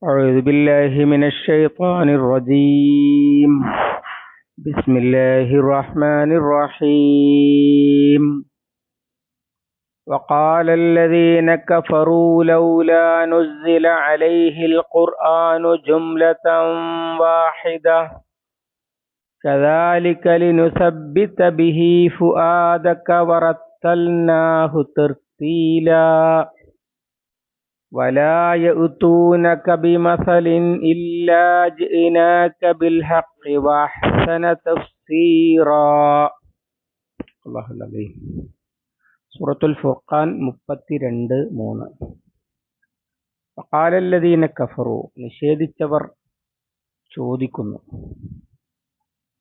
أعوذ بالله من الشيطان الرجيم. بسم الله الرحمن الرحيم. وقال الذين كفروا لولا نزل عليه القرآن جملة واحدة كذلك لنثبت به فؤادك ورتلناه ترتيلا ولا يأتونك بمثل إلا جئناك بالحق وأحسن تفسيرا. الله العظيم. സൂറത്തുൽ ഫുർഖാൻ 32:3. വഖാല അല്ലദീന കഫറു, നിഷേധിച്ചവർ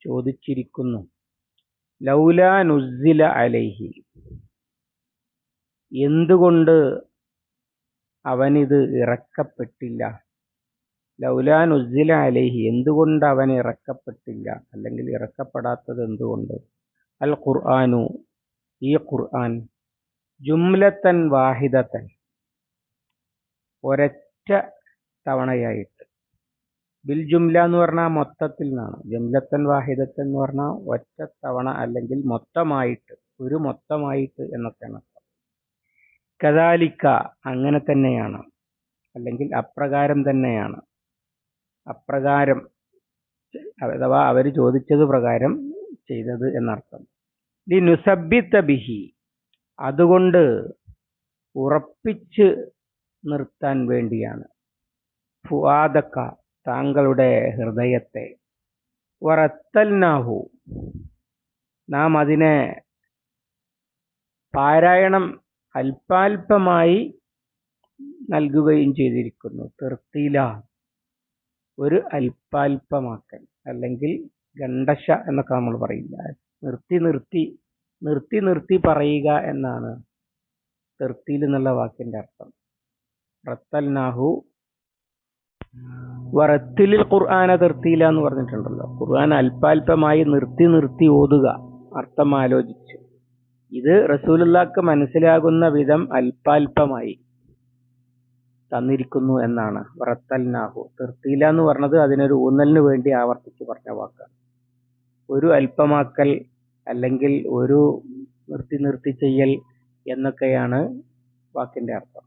ചോദിച്ചിരിക്കുന്നു, ലൗലാ നുസ്സില അലൈഹി, എന്തുകൊണ്ട് അവനിത് ഇറക്കപ്പെട്ടില്ല. ലൗലാ നുസ്സില അലൈഹി, എന്തുകൊണ്ട് അവൻ ഇറക്കപ്പെട്ടില്ല, അല്ലെങ്കിൽ ഇറക്കപ്പെടാത്തത് എന്തുകൊണ്ട്. അൽ ഖുർആനു, ഈ ഖുർആൻ, ജുംലത്തൻ വാഹിദത്തൻ, ഒരൊറ്റ തവണയായിട്ട്. ബിൽ ജുംല എന്ന് പറഞ്ഞാൽ മൊത്തത്തിൽ നിന്നാണ്. ജുംലത്തൻ വാഹിദത്തൻ എന്ന് പറഞ്ഞാൽ ഒറ്റ തവണ, അല്ലെങ്കിൽ മൊത്തമായിട്ട്, ഒരു മൊത്തമായിട്ട് എന്നൊക്കെയാണ്. കദാലിക്ക, അങ്ങനെ തന്നെയാണ്, അല്ലെങ്കിൽ അപ്രകാരം തന്നെയാണ്. അപ്രകാരം അഥവാ അവർ ചോദിച്ചത് പ്രകാരം ചെയ്തത് എന്നർത്ഥം. ലിനുസബ്ബിത ബിഹി, അതുകൊണ്ട് ഉറപ്പിച്ച് നിർത്താൻ വേണ്ടിയാണ്. ഫുആദക, താങ്കളുടെ ഹൃദയത്തെ. വറത്തൽനാഹു, നാം അതിനെ പാരായണം അല്പാൽപമായി നൽകുകയും ചെയ്തിരിക്കുന്നു. തെർത്തീല, ഒരു അല്പാൽപമാക്കൽ, അല്ലെങ്കിൽ ഗണ്ടശ എന്നൊക്കെ നമ്മൾ പറയില്ല. നിർത്തി നിർത്തി പറയുക എന്നാണ് തെർത്തീൽ എന്നുള്ള വാക്കിന്റെ അർത്ഥം. റത്തൽനാഹു വറത്തിലിൽ ഖുർആന തെർത്തീല എന്ന് പറഞ്ഞിട്ടുണ്ടല്ലോ. ഖുർആൻ അല്പാൽപമായി നിർത്തി നിർത്തി ഓതുക, അർത്ഥം ആലോചിച്ച്. ഇത് റസൂലുള്ളാഹിക്ക് മനസ്സിലാകുന്ന വിധം അല്പാൽപമായി തന്നിരിക്കുന്നു എന്നാണ്. വറത്തൽനാഹു തെർത്തീല എന്ന് പറഞ്ഞത് അതിനൊരു ഊന്നലിന് വേണ്ടി ആവർത്തിച്ച് പറഞ്ഞ വാക്കാണ്. ഒരു അല്പമാക്കൽ, അല്ലെങ്കിൽ ഒരു നിർത്തി നിർത്തി ചെയ്യൽ എന്നൊക്കെയാണ് വാക്കിന്റെ അർത്ഥം.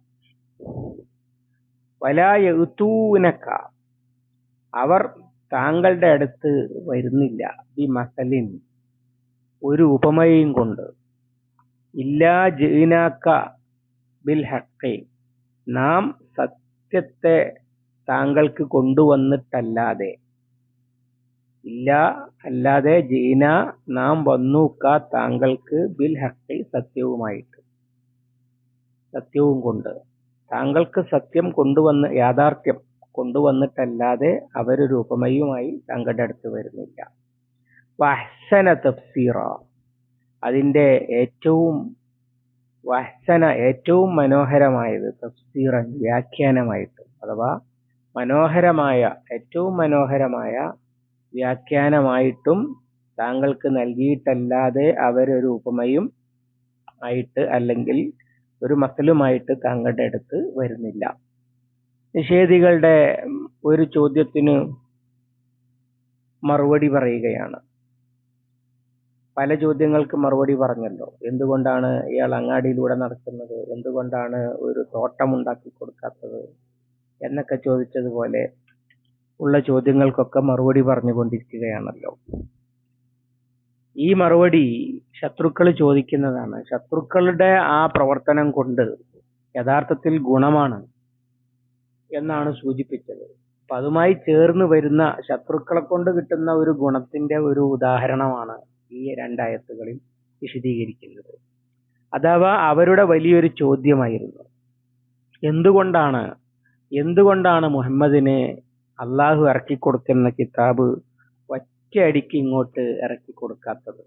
വലാ യഅ്തൂനക, അവർ താങ്കളുടെ അടുത്ത് വരുന്നില്ല. ബി മസലിൻ, ഒരു ഉപമയും കൊണ്ട്. ഇല്ലാ ജിനാക ബിൽ ഹഖ്, നാം സത്യത്തെ താങ്കൾക്ക് കൊണ്ടുവന്നിട്ടല്ലാതെ. ഇല്ല, അല്ലാതെ, ജീന, നാം വന്നൂക്ക, താങ്കൾക്ക്, ബിൽ ഹഖ്, സത്യവും കൊണ്ട്. താങ്കൾക്ക് സത്യം കൊണ്ടുവന്ന്, യാഥാർത്ഥ്യം കൊണ്ടുവന്നിട്ടല്ലാതെ അവരൊരു ഉപമയുമായി താങ്കളുടെ അടുത്ത് വരുന്നില്ല. വഹ്സന തഫ്സീറ, അതിന്റെ ഏറ്റവും മനോഹരമായത്, തഫ്സീറൻ, വ്യാഖ്യാനമായിട്ട്, അഥവാ ഏറ്റവും മനോഹരമായ വ്യാഖ്യാനമായിട്ടും താങ്കൾക്ക് നൽകിയിട്ടല്ലാതെ അവരൊരു ഉപമയും ആയിട്ട്, അല്ലെങ്കിൽ ഒരു മസലുമായിട്ട് താങ്കളുടെ അടുത്ത് വരുന്നില്ല. നിഷേധികളുടെ ഒരു ചോദ്യത്തിന് മറുപടി പറയുകയാണ്. പല ചോദ്യങ്ങൾക്ക് മറുപടി പറഞ്ഞല്ലോ. എന്തുകൊണ്ടാണ് ഇയാൾ അങ്ങാടിയിലൂടെ നടക്കുന്നത്, എന്തുകൊണ്ടാണ് ഒരു തോട്ടം ഉണ്ടാക്കി കൊടുക്കാത്തത് എന്നൊക്കെ ചോദിച്ചതുപോലെ ഉള്ള ചോദ്യങ്ങൾക്കൊക്കെ മറുപടി പറഞ്ഞുകൊണ്ടിരിക്കുകയാണല്ലോ. ഈ മറുപടി ശത്രുക്കൾ ചോദിക്കുന്നതാണ്. ശത്രുക്കളുടെ ആ പ്രവർത്തനം കൊണ്ട് യഥാർത്ഥത്തിൽ ഗുണമാണ് എന്നാണ് സൂചിപ്പിച്ചത്. അപ്പൊ അതുമായി ചേർന്ന് വരുന്ന ശത്രുക്കളെ കൊണ്ട് കിട്ടുന്ന ഒരു ഗുണത്തിന്റെ ഒരു ഉദാഹരണമാണ് ഈ രണ്ടായത്തുകളിൽ വിശദീകരിക്കുന്നത്. അഥവാ അവരുടെ വലിയൊരു ചോദ്യമായിരുന്നു, എന്തുകൊണ്ടാണ് മുഹമ്മദിനെ അള്ളാഹു ഇറക്കിക്കൊടുക്കുന്ന കിതാബ് ഒറ്റയടിക്ക് ഇങ്ങോട്ട് ഇറക്കി കൊടുക്കാത്തത്.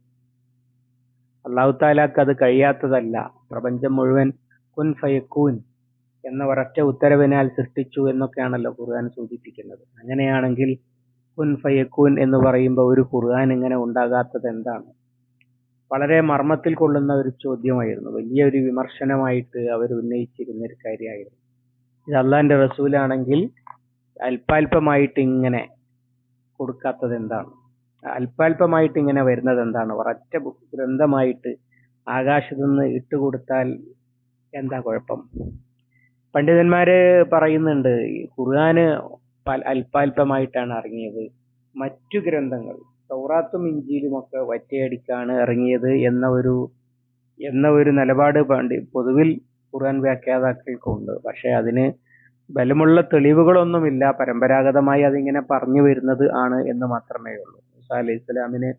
അള്ളാഹു താലാക്ക് അത് കഴിയാത്തതല്ല. പ്രപഞ്ചം മുഴുവൻ കുൻ ഫയക്കൂൻ എന്ന ഒരൊറ്റ ഉത്തരവിനാൽ സൃഷ്ടിച്ചു എന്നൊക്കെയാണല്ലോ ഖുർആൻ സൂചിപ്പിക്കുന്നത്. അങ്ങനെയാണെങ്കിൽ കുൻ ഫയക്കൂൻ എന്ന് പറയുമ്പോൾ ഒരു ഖുർആൻ ഇങ്ങനെ ഉണ്ടാകാത്തത് എന്താണ്? വളരെ മർമ്മത്തിൽ കൊള്ളുന്ന ഒരു ചോദ്യമായിരുന്നു. വലിയൊരു വിമർശനമായിട്ട് അവർ ഉന്നയിച്ചിരുന്ന ഒരു കാര്യമായിരുന്നു. ഇത് അള്ളാഹിന്റെ റസൂലാണെങ്കിൽ അല്പാൽപമായിട്ട് ഇങ്ങനെ കൊടുക്കാത്തത് എന്താണ്? അല്പാൽപമായിട്ട് ഇങ്ങനെ വരുന്നത് എന്താണ്? ഒരൊറ്റ ഗ്രന്ഥമായിട്ട് ആകാശത്തു നിന്ന് ഇട്ടുകൊടുത്താൽ എന്താ കുഴപ്പം? പണ്ഡിതന്മാര് പറയുന്നുണ്ട്, ഈ ഖുർആന് അല്പാൽപമായിട്ടാണ് ഇറങ്ങിയത്. മറ്റു ഗ്രന്ഥങ്ങൾ തൗറാത്തും ഇഞ്ചീലും ഒക്കെ ഒറ്റയടിക്കാണ് ഇറങ്ങിയത് എന്ന ഒരു നിലപാട് പൊതുവിൽ ഖുർആൻ വ്യാഖ്യാതാക്കൾക്കുണ്ട്. പക്ഷെ അതിന് ബലമുള്ള തെളിവുകളൊന്നുമില്ല. പരമ്പരാഗതമായി അതിങ്ങനെ പറഞ്ഞു വരുന്നത് ആണ് എന്ന് മാത്രമേ ഉള്ളൂ. മൂസാ അലൈഹി ഇസ്ലാമിന്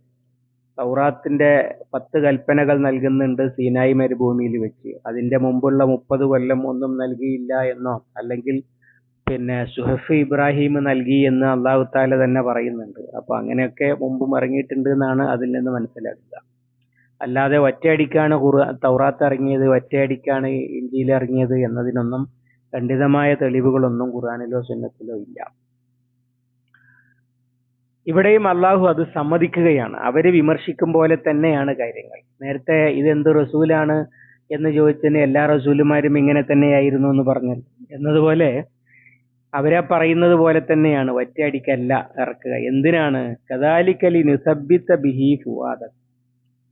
തൗറാത്തിന്റെ 10 കൽപ്പനകൾ നൽകുന്നുണ്ട് സീനായി മരുഭൂമിയിൽ വെച്ച്. അതിന്റെ മുമ്പുള്ള 30 കൊല്ലം ഒന്നും നൽകിയില്ല എന്നോ, അല്ലെങ്കിൽ പിന്നെ സുഹഫ് ഇബ്രാഹിം നൽകി എന്ന് അള്ളാഹു താല തന്നെ പറയുന്നുണ്ട്. അപ്പൊ അങ്ങനെയൊക്കെ മുമ്പും ഇറങ്ങിയിട്ടുണ്ട് എന്നാണ് അതിൽ നിന്ന് മനസ്സിലാക്കുക. അല്ലാതെ ഒറ്റയടിക്കാണ് തൗറാത്ത് ഇറങ്ങിയത്, ഒറ്റയടിക്കാണ് ഇഞ്ചീൽ ഇറങ്ങിയത് എന്നതിനൊന്നും ഖണ്ഡിതമായ തെളിവുകളൊന്നും ഖുർആനിലോ സുന്നത്തിലോ ഇല്ല. ഇവിടെയും അള്ളാഹു അത് സമ്മതിക്കുകയാണ്. അവര് വിമർശിക്കും പോലെ തന്നെയാണ് കാര്യങ്ങൾ. നേരത്തെ ഇതെന്ത് റസൂലാണ് എന്ന് ചോദിച്ചതിന് എല്ലാ റസൂലുമാരും ഇങ്ങനെ തന്നെയായിരുന്നു എന്ന് പറഞ്ഞു എന്നതുപോലെ അവരെ പറയുന്നത് പോലെ തന്നെയാണ്, ഒറ്റയടിക്കല്ല ഇറക്കുക. എന്തിനാണ്? കദാലിക്കലി നിസബ്ബിത ബിഹി ഫുആദ,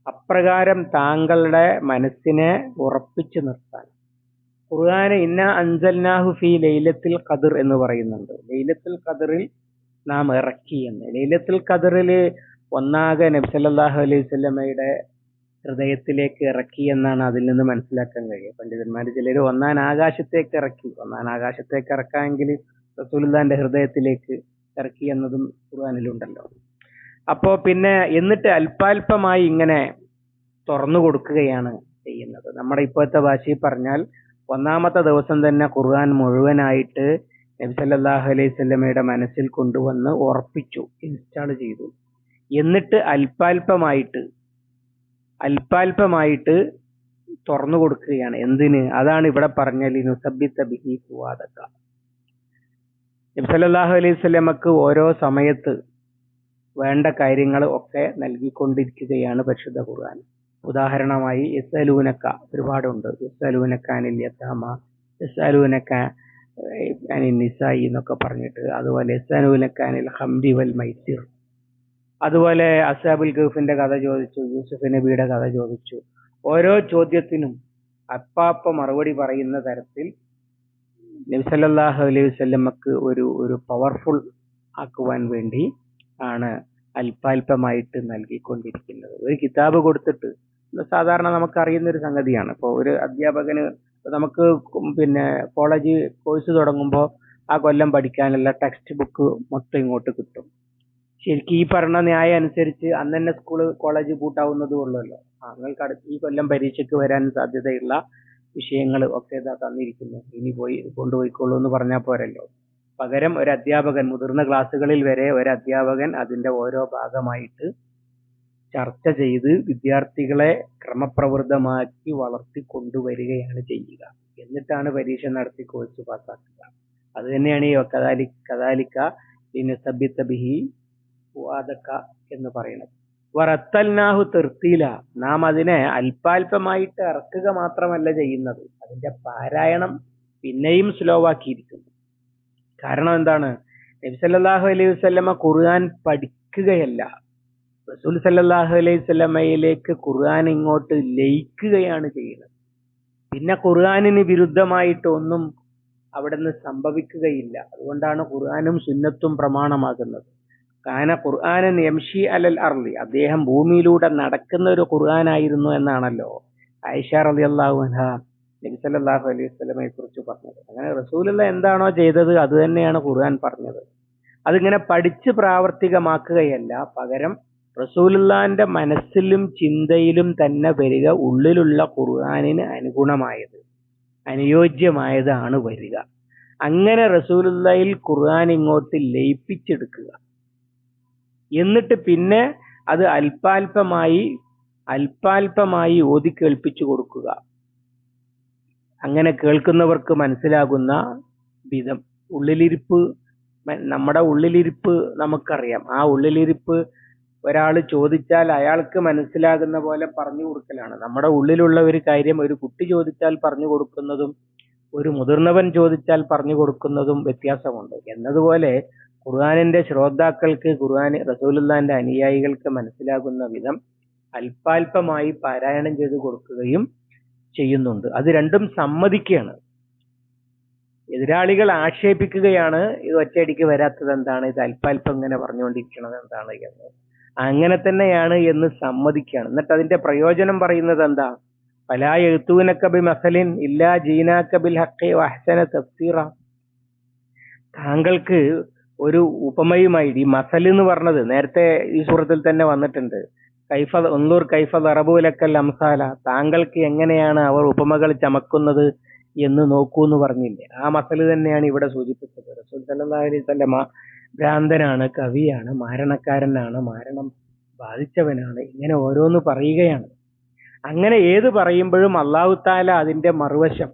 അപ്രകാരം താങ്കളുടെ മനസ്സിനെ ഉറപ്പിച്ചു നിർത്താൻ. ഖുർആന് ഇന്ന അൻസൽനാഹു ഫീ ലൈലത്തുൽ ഖദർ എന്ന് പറയുന്നുണ്ട്. ലൈലത്തുൽ ഖദറിൽ നാം ഇറക്കി എന്ന്. ലൈലത്തുൽ ഖദറിൽ ഒന്നാകെ നബി സല്ലല്ലാഹു അലൈഹി വസല്ലമയുടെ ഹൃദയത്തിലേക്ക് ഇറക്കി എന്നാണ് അതിൽ നിന്ന് മനസ്സിലാക്കാൻ കഴിയുക. പണ്ഡിതന്മാർ ചിലർ ഒന്നാൻ ആകാശത്തേക്ക് ഇറക്കി, ഒന്നാൻ ആകാശത്തേക്ക് ഇറക്കാമെങ്കിൽ റസൂലുള്ളാഹിന്റെ ഹൃദയത്തിലേക്ക് ഇറക്കി എന്നതും ഖുർആനിലുണ്ടല്ലോ. അപ്പോ പിന്നെ എന്നിട്ട് അല്പാൽപമായി ഇങ്ങനെ തുറന്നു കൊടുക്കുകയാണ് ചെയ്യുന്നത്. നമ്മുടെ ഇപ്പോഴത്തെ ഭാഷയിൽ പറഞ്ഞാൽ ഒന്നാമത്തെ ദിവസം തന്നെ ഖുർആൻ മുഴുവനായിട്ട് നബി സല്ലല്ലാഹു അലൈഹി വസല്ലമയുടെ മനസ്സിൽ കൊണ്ടുവന്ന് ഉറപ്പിച്ചു, ഇൻസ്റ്റാൾ ചെയ്തു. എന്നിട്ട് അല്പാൽപമായിട്ട് തുറന്നു കൊടുക്കുകയാണ്. എന്തിന്? അതാണ് ഇവിടെ പറഞ്ഞ ലിനുസബ്ബിത ബിഹി ഫുആദക. നബി സല്ലല്ലാഹു അലൈഹി വസല്ലമക്ക് ഓരോ സമയത്ത് വേണ്ട കാര്യങ്ങൾ ഒക്കെ നൽകിക്കൊണ്ടിരിക്കുകയാണ് പരിശുദ്ധ ഖുർആൻ. ഉദാഹരണമായി യസ്അലൂനക ഒരുപാടുണ്ട്. യസ്അലൂനക അനിൽ യതാമ, യസ്അലൂനക അനിൽ നിസായി എന്നൊക്കെ പറഞ്ഞിട്ട്, അതുപോലെ യസ്അലൂനക അനിൽ ഖംരി വൽ മൈസിർ, അതുപോലെ അസ്ഹാബുൽ കഹ്ഫിന്റെ കഥ ചോദിച്ചു, യൂസുഫ് നബിയുടെ കഥ ചോദിച്ചു. ഓരോ ചോദ്യത്തിനും അപ്പാപ്പ മറുപടി പറയുന്ന തരത്തിൽ നബി സല്ലല്ലാഹു അലൈഹി വസല്ലമക്ക് ഒരു പവർഫുൾ ആക്കുവാൻ വേണ്ടി ആണ് അല്പാൽപമായിട്ട് നൽകിക്കൊണ്ടിരിക്കുന്നത്. ഒരു കിതാബ് കൊടുത്തിട്ട്, സാധാരണ നമുക്ക് അറിയുന്ന ഒരു സംഗതിയാണ്. ഇപ്പോൾ ഒരു അധ്യാപകന് നമുക്ക് പിന്നെ കോളേജ് കോഴ്സ് തുടങ്ങുമ്പോൾ ആ കൊല്ലം പഠിക്കാനുള്ള ടെക്സ്റ്റ് ബുക്ക് മൊത്തം ഇങ്ങോട്ട് കിട്ടും. ശരിക്കും ഈ പറഞ്ഞ ന്യായം അനുസരിച്ച് അന്ന് തന്നെ സ്കൂള് കോളേജ് പൂട്ടാവുന്നതും ഉള്ളല്ലോ. നിങ്ങൾക്ക് ഈ കൊല്ലം പരീക്ഷയ്ക്ക് വരാൻ സാധ്യതയുള്ള വിഷയങ്ങൾ ഒക്കെ ഇതാ തന്നിരിക്കുന്നു, ഇനി പോയി കൊണ്ടുപോയിക്കോളൂ എന്ന് പറഞ്ഞാൽ പോരല്ലോ. പകരം ഒരു അധ്യാപകൻ, മുതിർന്ന ക്ലാസ്സുകളിൽ വരെ ഒരു അധ്യാപകൻ അതിന്റെ ഓരോ ഭാഗമായിട്ട് ചർച്ച ചെയ്ത് വിദ്യാർത്ഥികളെ ക്രമപ്രവൃത്തമാക്കി വളർത്തി കൊണ്ടുവരികയാണ് ചെയ്യുക. എന്നിട്ടാണ് പരീക്ഷ നടത്തി കോഴ്സ് പാസ്സാക്കുക. അത് തന്നെയാണ് ഈ കദാലിക ലിനുസബ്ബിത ബിഹി ഫുആദക എന്ന് പറയുന്നത്. വറത്തൽനാഹു തർത്തീല, നാം അതിനെ അല്പാൽപമായിട്ട് ഇറക്കുക മാത്രമല്ല ചെയ്യുന്നത്, അതിന്റെ പാരായണം പിന്നെയും സ്ലോ ആക്കിയിരിക്കുന്നു. കാരണം എന്താണ്? നബി സല്ലല്ലാഹു അലൈഹി വസല്ലമ ഖുർആൻ പഠിക്കുകയല്ല, റസൂൽ സല്ലല്ലാഹു അലൈഹി വസല്ലമയിലേക്ക് ഖുർആൻ ഇങ്ങോട്ട് ലയിക്കുകയാണ് ചെയ്യുന്നത്. പിന്നെ ഖുർആനിന് വിരുദ്ധമായിട്ട് ഒന്നും അവിടെ നിന്ന് സംഭവിക്കുകയില്ല. അതുകൊണ്ടാണ് ഖുർആനും സുന്നത്തും പ്രമാണമാകുന്നത്. കാന ഖുർആനൻ യംഷി അലൽ അർളി, അദ്ദേഹം ഭൂമിയിലൂടെ നടക്കുന്ന ഒരു ഖുർആനായിരുന്നു എന്നാണല്ലോ ആയിഷ റളിയല്ലാഹു അൻഹ നബി സല്ലല്ലാഹു അലൈഹി വസല്ലമയെ കുറിച്ച് പറഞ്ഞത്. അങ്ങനെ റസൂലുള്ള എന്താണോ ചെയ്തത് അത് തന്നെയാണ് ഖുർആൻ പറഞ്ഞത്. അതിങ്ങനെ പഠിച്ച് പ്രാവർത്തികമാക്കുകയല്ല, പകരം റസൂലുള്ളാന്റെ മനസ്സിലും ചിന്തയിലും തന്നെ വരിക, ഉള്ളിലുള്ള ഖുർആനിന് അനുഗുണമായത്, അനുയോജ്യമായതാണ് വരിക. അങ്ങനെ റസൂലുള്ളാഹിൽ ഖുർആൻ ഇങ്ങോട്ട് ലയിപ്പിച്ചെടുക്കുക. എന്നിട്ട് പിന്നെ അത് അല്പാൽപമായി ഓതി കേൾപ്പിച്ചു കൊടുക്കുക. അങ്ങനെ കേൾക്കുന്നവർക്ക് മനസ്സിലാകുന്ന വിധം. നമ്മുടെ ഉള്ളിലിരിപ്പ് നമുക്കറിയാം. ആ ഉള്ളിലിരിപ്പ് ഒരാൾ ചോദിച്ചാൽ അയാൾക്ക് മനസ്സിലാകുന്ന പോലെ പറഞ്ഞു കൊടുക്കലാണ്. നമ്മുടെ ഉള്ളിലുള്ള ഒരു കാര്യം ഒരു കുട്ടി ചോദിച്ചാൽ പറഞ്ഞു കൊടുക്കുന്നതും ഒരു മുതിർന്നവൻ ചോദിച്ചാൽ പറഞ്ഞു കൊടുക്കുന്നതും വ്യത്യാസമുണ്ട് എന്നതുപോലെ ഖുർആനിന്റെ ശ്രോതാക്കൾക്ക് ഖുർആൻ റസൂലുള്ളാഹിന്റെ അനുയായികൾക്ക് മനസ്സിലാകുന്ന വിധം അല്പാൽപമായി പാരായണം ചെയ്ത് കൊടുക്കുകയും ചെയ്യുന്നുണ്ട്. അത് രണ്ടും സമ്മതിക്കുകയാണ്. എതിരാളികൾ ആക്ഷേപിക്കുകയാണ് ഇത് ഒറ്റയടിക്ക് വരാത്തത് എന്താണ്, ഇത് അല്പാൽപ്പം ഇങ്ങനെ പറഞ്ഞുകൊണ്ടിരിക്കുന്നത് എന്താണ് എന്ന്. അങ്ങനെ തന്നെയാണ് എന്ന് സമ്മതിക്കുകയാണ്. എന്നിട്ട് അതിന്റെ പ്രയോജനം പറയുന്നത് എന്താ? ഫലാ യഅ്തൂനക ബിമസലിൻ ഇല്ലാ ജീനാക ബിൽ ഹഖി വഅഹ്സന തഫ്സീറ. താങ്കൾക്ക് ഒരു ഉപമയുമായി, ഈ മസൽ എന്ന് പറഞ്ഞത് നേരത്തെ ഈ സൂറത്തിൽ തന്നെ വന്നിട്ടുണ്ട്. കൈഫ ഉൻദുർ കൈഫ ദറബു ലക്കൽ അംസാല, താങ്കൾക്ക് എങ്ങനെയാണ് അവർ ഉപമകൾ ചമക്കുന്നത് എന്ന് നോക്കൂ എന്ന് പറഞ്ഞില്ലേ. ആ മസൽ തന്നെയാണ് ഇവിടെ സൂചിപ്പിച്ചത്. റസൂൽ സല്ലല്ലാഹു അലൈഹി വസല്ലമ ഭ്രാന്തനാണ്, കവിയാണ്, മാരണക്കാരനാണ്, മാരണം ബാധിച്ചവനാണ്, ഇങ്ങനെ ഓരോന്ന് പറയുകയാണ്. അങ്ങനെ ഏത് പറയുമ്പോഴും അല്ലാഹു തആല അതിന്റെ മറുവശം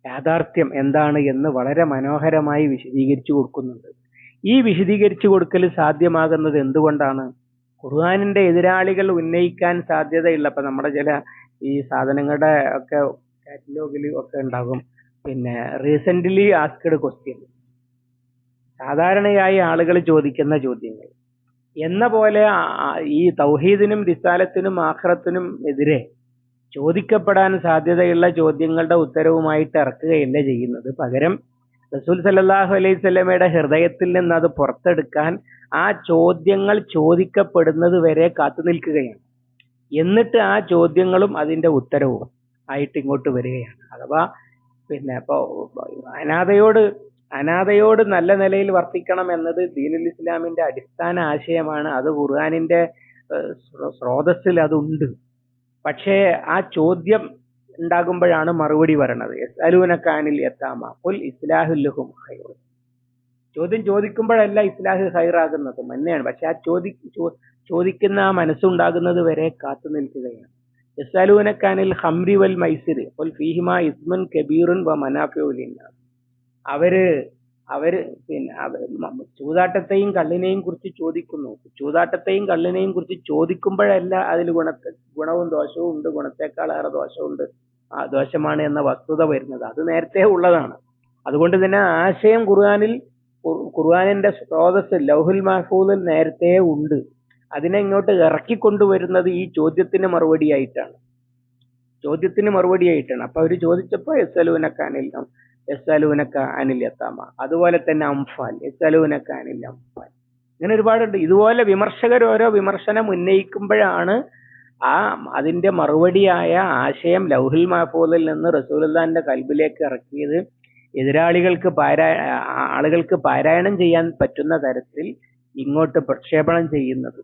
യാഥാർത്ഥ്യം എന്താണ് എന്ന് വളരെ മനോഹരമായി വിശദീകരിച്ചു കൊടുക്കുന്നുണ്ട്. ഈ വിശദീകരിച്ചു കൊടുക്കൽ സാധ്യമാകുന്നത് എന്തുകൊണ്ടാണ്? ഖുർആനിന്റെ എതിരാളികൾ ഉന്നയിക്കാൻ സാധ്യതയുള്ള, ഇപ്പൊ നമ്മുടെ ചില ഈ സാധനങ്ങളുടെ ഒക്കെ കാറ്റലോഗിൽ ഒക്കെ ഉണ്ടാകും, പിന്നെ റീസെന്റ്ലി ആസ്ക്ഡ് ക്വസ്റ്റ്യൻ, സാധാരണയായി ആളുകൾ ചോദിക്കുന്ന ചോദ്യങ്ങൾ എന്ന പോലെ ഈ തൗഹീദിനും റിസാലത്തിനും ആഖിറത്തിനും എതിരെ ചോദിക്കപ്പെടാൻ സാധ്യതയുള്ള ചോദ്യങ്ങളുടെ ഉത്തരവുമായിട്ട് ഇറക്കുകയല്ല ചെയ്യുന്നത്. പകരം റസൂൽ സല്ലല്ലാഹു അലൈഹി വസല്ലമയുടെ ഹൃദയത്തിൽ നിന്ന് അത് പുറത്തെടുക്കാൻ ആ ചോദ്യങ്ങൾ ചോദിക്കപ്പെടുന്നത് വരെ കാത്തു നിൽക്കുകയാണ്. എന്നിട്ട് ആ ചോദ്യങ്ങളും അതിന്റെ ഉത്തരവും ആയിട്ട് ഇങ്ങോട്ട് വരികയാണ്. അഥവാ പിന്നെ ഇപ്പോ അനാഥയോട് നല്ല നിലയിൽ വർത്തിക്കണം എന്നത് ദീനുൽ ഇസ്ലാമിന്റെ അടിസ്ഥാന ആശയമാണ്. അത് ഖുർആനിന്റെ സ്രോതസ്സിൽ അതുണ്ട്. പക്ഷേ ആ ചോദ്യം ഉണ്ടാകുമ്പോഴാണ് മറുപടി വരണത്. യസ്അലൂനക അനിൽ യതാമ ഖുൽ ഇസ്ലാഹുൽ ലഹും ഖൈർ. ചോദ്യം ചോദിക്കുമ്പോഴല്ല ഇസ്ലാഹ് ഖൈറാകുന്നത് തന്നെയാണ്. പക്ഷെ ആ ചോദിക്കുന്ന ആ മനസ്സുണ്ടാകുന്നത് വരെ കാത്തു നിൽക്കുകയാണ്. യസ്അലൂനക അനിൽ ഖംരി വൽ മൈസിരി ഖുൽ ഫീഹിമാ ഇസ്മുൻ കബീറുൻ വ മനാഫിഉ ലിന്നാസ്. അവര് പിന്നെ ചൂതാട്ടത്തെയും കള്ളിനെയും കുറിച്ച് ചോദിക്കുന്നു. ചൂതാട്ടത്തെയും കള്ളിനെയും കുറിച്ച് ചോദിക്കുമ്പോഴല്ല അതിൽ ഗുണവും ദോഷവും ഉണ്ട്, ഗുണത്തെക്കാളേറെ ദോഷമുണ്ട്, ദോഷമാണ് എന്ന വസ്തുത വരുന്നത്. അത് നേരത്തെ ഉള്ളതാണ്. അതുകൊണ്ട് തന്നെ ആശയം ഖുർആനിന്റെ സ്രോതസ് ലൗഹുൽ മഹ്ഫൂദിൽ നേരത്തെ ഉണ്ട്. അതിനെ ഇങ്ങോട്ട് ഇറക്കിക്കൊണ്ടുവരുന്നത് ഈ ചോദ്യത്തിന് മറുപടിയായിട്ടാണ്. അപ്പൊ അവര് ചോദിച്ചപ്പോ യസ്അലൂനക അനിൽ യതാമ, അതുപോലെ തന്നെ അംഫാൽ, യസ്അലൂനക അനിൽ അംഫാൽ, ഇങ്ങനെ ഒരുപാടുണ്ട്. ഇതുപോലെ വിമർശകർ ഓരോ വിമർശനം ഉന്നയിക്കുമ്പോഴാണ് അതിന്റെ മറുപടിയായ ആശയം ലൗഹുൽ മഹ്ഫൂദിൽ നിന്ന് റസൂലുള്ളാഹിന്റെ ഖൽബിലേക്ക് ഇറക്കിയത് ആളുകൾക്ക് പാരായണം ചെയ്യാൻ പറ്റുന്ന തരത്തിൽ ഇങ്ങോട്ട് പ്രക്ഷേപണം ചെയ്യുന്നത്.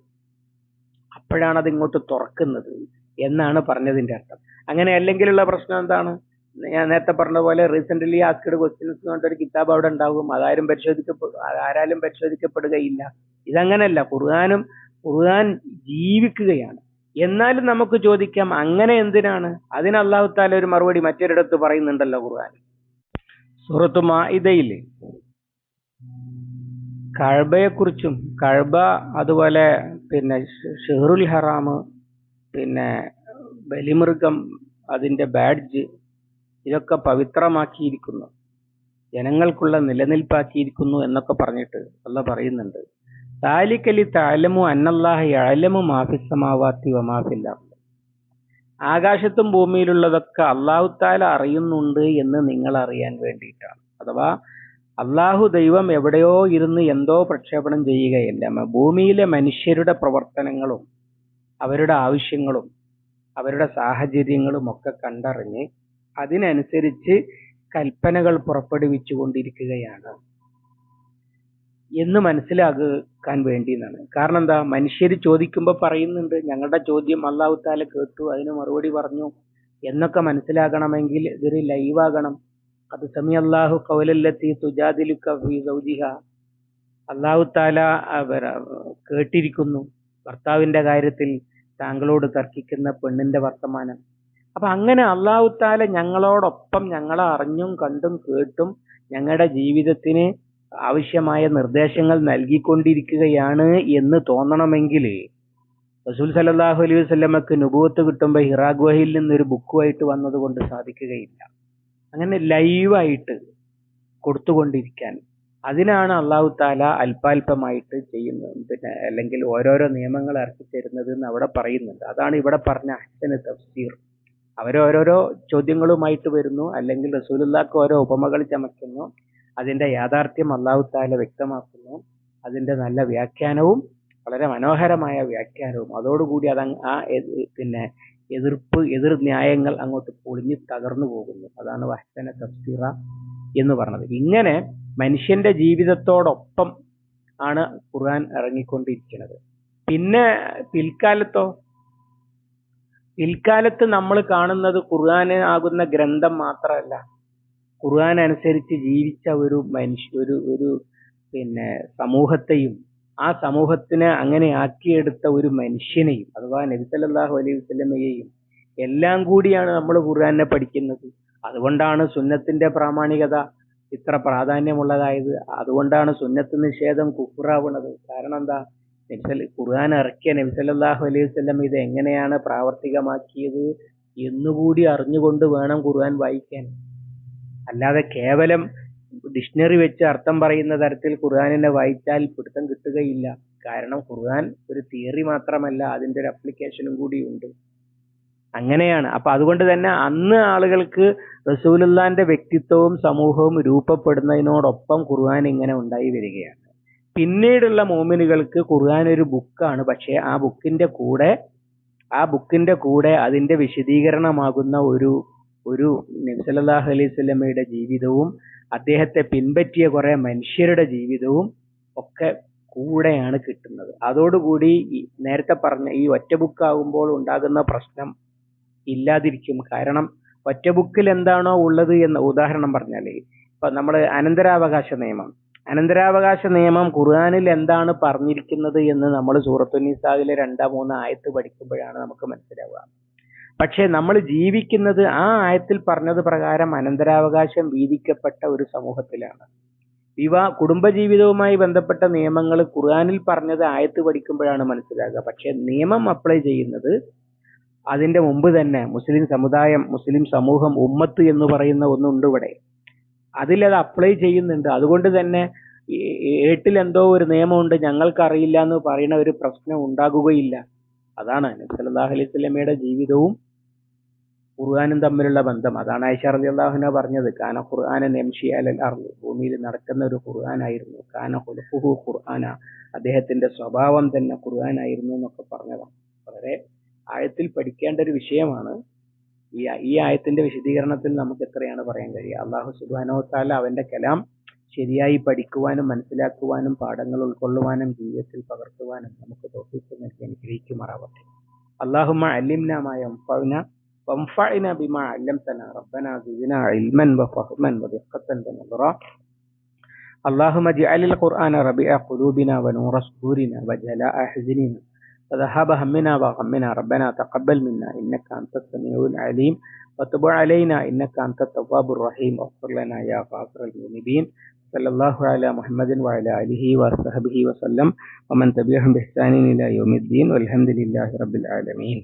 അപ്പോഴാണ് അത് ഇങ്ങോട്ട് തുറക്കുന്നത് എന്നാണ് പറഞ്ഞതിന്റെ അർത്ഥം. അങ്ങനെ അല്ലെങ്കിലുള്ള പ്രശ്നം എന്താണ്? ഞാൻ നേരത്തെ പറഞ്ഞ പോലെ റീസെന്റ്ലി ആസ്ക്ഡ് ക്വസ്റ്റ്യൻസ് കൊണ്ടൊരു കിതാബ് അവിടെ ഉണ്ടാകും. ആരാലും പരിശോധിക്കപ്പെടുകയില്ല. ഇതങ്ങനല്ല. ഖുർആൻ ജീവിക്കുകയാണ്. എന്നാലും നമുക്ക് ചോദിക്കാം, അങ്ങനെ എന്തിനാണ്? അതിന് അല്ലാഹു തആല ഒരു മറുപടി മറ്റൊരിടത്ത് പറയുന്നുണ്ടല്ലോ. ഖുർആൻ സൂറത്തു മാഇദയിൽ കഅബയെക്കുറിച്ചും, കഅബ അതുപോലെ പിന്നെ ഷഹ്റുൽ ഹറാം, പിന്നെ ബലിമൃഗം, അതിന്റെ ബാഡ്ജ്, ഇതൊക്കെ പവിത്രമാക്കിയിരിക്കുന്നു, ജനങ്ങൾക്കുള്ള നിലനിൽപ്പാക്കിയിരിക്കുന്നു എന്നൊക്കെ പറഞ്ഞിട്ട് അല്ലാഹ് പറയുന്നുണ്ട്. ദാലിക ലിതഅലമു അന്നല്ലാഹ യഅലമു മാ ഫിസ് സമാവാതി വമാ ഫിൽ അർദ്. ആകാശത്തും ഭൂമിയിലുള്ളതൊക്കെ അല്ലാഹു തആല അറിയുന്നുണ്ട് എന്ന് നിങ്ങൾ അറിയാൻ വേണ്ടിയിട്ടാണ്. അഥവാ അല്ലാഹു ദൈവം എവിടെയോ ഇരുന്ന് എന്തോ പ്രക്ഷേപണം ചെയ്യുകയല്ല. ഭൂമിയിലെ മനുഷ്യരുടെ പ്രവർത്തനങ്ങളും അവരുടെ ആവശ്യങ്ങളും അവരുടെ സാഹചര്യങ്ങളും ഒക്കെ കണ്ടറിഞ്ഞ് അതിനനുസരിച്ച് കൽപ്പനകൾ പുറപ്പെടുവിച്ചു കൊണ്ടിരിക്കുകയാണ് എന്ന് മനസ്സിലാക്കാൻ വേണ്ടി എന്നാണ്. കാരണം എന്താ? മനുഷ്യർ ചോദിക്കുമ്പോൾ പറയുന്നുണ്ട്, ഞങ്ങളുടെ ചോദ്യം അല്ലാഹു തആല കേട്ടു, അതിന് മറുപടി പറഞ്ഞു എന്നൊക്കെ മനസ്സിലാകണമെങ്കിൽ ഇതൊരു ലൈവാകണം. അത് സമീഅല്ലാഹു ഖൗലല്ലത്തി തുജാദിലുക ഫീ സൗജിഹ. അല്ലാഹു തആല കേട്ടിരിക്കുന്നു ഭർത്താവിന്റെ കാര്യത്തിൽ താങ്കളോട് തർക്കിക്കുന്ന പെണ്ണിന്റെ വർത്തമാനം. അപ്പൊ അങ്ങനെ അല്ലാഹു തആല ഞങ്ങളോടൊപ്പം, ഞങ്ങളെ അറിഞ്ഞും കണ്ടും കേട്ടും ഞങ്ങളുടെ ജീവിതത്തിന് ആവശ്യമായ നിർദ്ദേശങ്ങൾ നൽകിക്കൊണ്ടിരിക്കുകയാണ് എന്ന് തോന്നണമെങ്കിൽ റസൂൽ സല്ലല്ലാഹു അലൈഹി വസല്ലമക്ക് നുബുവത്ത് കിട്ടുമ്പോൾ ഹിറാ ഗുഹയിൽ നിന്നൊരു ബുക്കുമായിട്ട് വന്നത് കൊണ്ട് സാധിക്കുകയില്ല. അങ്ങനെ ലൈവായിട്ട് കൊടുത്തുകൊണ്ടിരിക്കാൻ. അതിനാണ് അള്ളാഹു താല അല്പാൽപമായിട്ട് ചെയ്യുന്നത്, പിന്നെ അല്ലെങ്കിൽ ഓരോരോ നിയമങ്ങൾ ഇറക്കി തരുന്നത് എന്ന് അവിടെ പറയുന്നുണ്ട്. അതാണ് ഇവിടെ പറഞ്ഞ അഹ്സന തഫ്സീർ. അവരോരോരോ ചോദ്യങ്ങളുമായിട്ട് വരുന്നു, അല്ലെങ്കിൽ റസൂലുള്ളാഹിക്ക് ഓരോ ഉപമകൾ ചമയ്ക്കുന്നു, അതിന്റെ യാഥാർത്ഥ്യം അള്ളാഹു താല വ്യക്തമാക്കുന്നു, അതിന്റെ നല്ല വ്യാഖ്യാനവും വളരെ മനോഹരമായ വ്യാഖ്യാനവും, അതോടുകൂടി അത് പിന്നെ എതിർ ന്യായങ്ങൾ അങ്ങോട്ട് പൊളിഞ്ഞ് തകർന്നു പോകുന്നു. അതാണ് വഹ്സന തഫ്സീറ എന്ന് പറഞ്ഞത്. ഇങ്ങനെ മനുഷ്യന്റെ ജീവിതത്തോടൊപ്പം ആണ് ഖുർആൻ ഇറങ്ങിക്കൊണ്ടിരിക്കുന്നത്. പിന്നെ പിൽക്കാലത്ത് നമ്മൾ കാണുന്നത് ഖുർആൻ ആകുന്ന ഗ്രന്ഥം മാത്രമല്ല, ഖുർആൻ അനുസരിച്ച് ജീവിച്ച ഒരു ഒരു പിന്നെ സമൂഹത്തെയും ആ സമൂഹത്തിനെ അങ്ങനെ ആക്കിയെടുത്ത ഒരു മനുഷ്യനെയും, അഥവാ നബി സല്ലല്ലാഹു അലൈഹി വസല്ലമയെയും എല്ലാം കൂടിയാണ് നമ്മൾ ഖുർആനെ പഠിക്കുന്നത്. അതുകൊണ്ടാണ് സുന്നത്തിന്റെ പ്രാമാണികത ഇത്ര പ്രാധാന്യമുള്ളതായത്. അതുകൊണ്ടാണ് സുന്നത്ത് നിഷേധം കുഫ്റാവുന്നത്. കാരണം എന്താ? ഖുർആൻ ഇറക്കിയ നബി സല്ലല്ലാഹു അലൈഹി വസല്ലം ഇത് എങ്ങനെയാണ് പ്രാവർത്തികമാക്കിയത് എന്നുകൂടി അറിഞ്ഞുകൊണ്ട് വേണം ഖുർആൻ വായിക്കാൻ. അല്ലാതെ കേവലം ഡിക്ഷണറി വെച്ച് അർത്ഥം പറയുന്ന തരത്തിൽ ഖുർആനിനെ വായിച്ചാൽ പിടുത്തം കിട്ടുകയില്ല. കാരണം ഖുർആൻ ഒരു തിയറി മാത്രമല്ല, അതിന്റെ ഒരു അപ്ലിക്കേഷനും കൂടി ഉണ്ട്. അങ്ങനെയാണ്. അപ്പൊ അതുകൊണ്ട് തന്നെ അന്ന് ആളുകൾക്ക് റസൂലുള്ളാന്റെ വ്യക്തിത്വവും സമൂഹവും രൂപപ്പെടുന്നതിനോടൊപ്പം ഖുർആൻ ഇങ്ങനെ ഉണ്ടായി വരികയാണ്. പിന്നീടുള്ള മോമിനുകൾക്ക് ഖുർആൻ ഒരു ബുക്കാണ്. പക്ഷെ ആ ബുക്കിന്റെ കൂടെ അതിന്റെ വിശദീകരണമാകുന്ന ഒരു നബി സല്ലല്ലാഹു അലൈഹി വസല്ലമയുടെ ജീവിതവും അദ്ദേഹത്തെ പിൻപറ്റിയ കുറെ മനുഷ്യരുടെ ജീവിതവും ഒക്കെ കൂടെയാണ് കിട്ടുന്നത്. അതോടുകൂടി നേരത്തെ പറഞ്ഞ ഈ ഒറ്റ ബുക്കാകുമ്പോൾ ഉണ്ടാകുന്ന പ്രശ്നം ഇല്ലാതിരിക്കും. കാരണം ഒറ്റ ബുക്കിൽ എന്താണോ ഉള്ളത് എന്ന് ഉദാഹരണം പറഞ്ഞാല്, ഇപ്പൊ നമ്മൾ അനന്തരാവകാശ നിയമം ഖുർആനിൽ എന്താണ് പറഞ്ഞിരിക്കുന്നത് എന്ന് നമ്മൾ സൂറത്തുൻ നിസായിലെ 2-3 ആയത്ത് പഠിക്കുമ്പോഴാണ് നമുക്ക് മനസ്സിലാവുക. പക്ഷെ നമ്മൾ ജീവിക്കുന്നത് ആ ആയത്തിൽ പറഞ്ഞത് പ്രകാരം അനന്തരാവകാശം വീതിക്കപ്പെട്ട ഒരു സമൂഹത്തിലാണ്. കുടുംബജീവിതവുമായി ബന്ധപ്പെട്ട നിയമങ്ങൾ ഖുർആനിൽ പറഞ്ഞത് ആയത്ത് പഠിക്കുമ്പോഴാണ് മനസ്സിലാകുക. പക്ഷെ നിയമം അപ്ലൈ ചെയ്യുന്നത് അതിന്റെ മുമ്പ് തന്നെ മുസ്ലിം സമൂഹം, ഉമ്മത്ത് എന്ന് പറയുന്ന ഒന്നുണ്ട് ഇവിടെ. അതിലത് അപ്ലൈ ചെയ്യുന്നുണ്ട്. അതുകൊണ്ട് തന്നെ ഏട്ടിൽ എന്തോ ഒരു നിയമമുണ്ട് ഞങ്ങൾക്ക് അറിയില്ല എന്ന് പറയുന്ന ഒരു പ്രശ്നം ഉണ്ടാകുകയില്ല. അതാണ് നബി സല്ലല്ലാഹു അലൈഹി വസല്ലമയുടെ ജീവിതവും ഖുർആനും തമ്മിലുള്ള ബന്ധം. അതാണ് ആയിഷ റളിയല്ലാഹു അൻഹ പറഞ്ഞത്, കാന ഖുർആനൻ യംശി അലൽ അർളി, ഭൂമിയിൽ നടക്കുന്ന ഒരു ഖുർആനായിരുന്നു. കാന ഖുലുഖുഹു ഖുർആന, അദ്ദേഹത്തിന്റെ സ്വഭാവം തന്നെ ഖുർആനായിരുന്നു എന്നൊക്കെ പറഞ്ഞതാണ്. വളരെ ആയത്തിൽ പഠിക്കേണ്ട ഒരു വിഷയമാണ്. ഈ ആയത്തിന്റെ വിശദീകരണത്തിൽ നമുക്ക് എത്രയാണ് പറയാൻ കഴിയുക? അല്ലാഹു സുബ്ഹാനഹു വ തആല അവന്റെ കലാം ശരിയായി പഠിക്കുവാനും മനസ്സിലാക്കുവാനും പാഠങ്ങൾ ഉൾക്കൊള്ളുവാനും ജീവിതത്തിൽ പകർത്തുവാനും നമുക്ക് തൗഫീഖ് നൽകി അനുഗ്രഹിക്കുമാറാവട്ടെ. അല്ലാഹുമ്മ അല്ലിംനാ മാ യൻഫഉനാ വൻഫഅനാ ബിമാ അല്ലംതനാ റബ്ബനാ സിദ്നാ ഇൽമൻ വഫഹ്മൻ വദിഖ്ഖതൻ വനദറാ. اللهم اجعل القرآن ربيع قلوبنا ونور صدورنا وجلاء حزننا وذهاب همنا وغمنا. ربنا تقبل منا إنك أنت السميع العليم وتب علينا إنك أنت التواب الرحيم واغفر لنا يا غافر المذنبين. صلى الله على محمد وعلى آله وصحبه وسلم ومن تبعهم بإحسان إلى يوم الدين والحمد لله رب العالمين.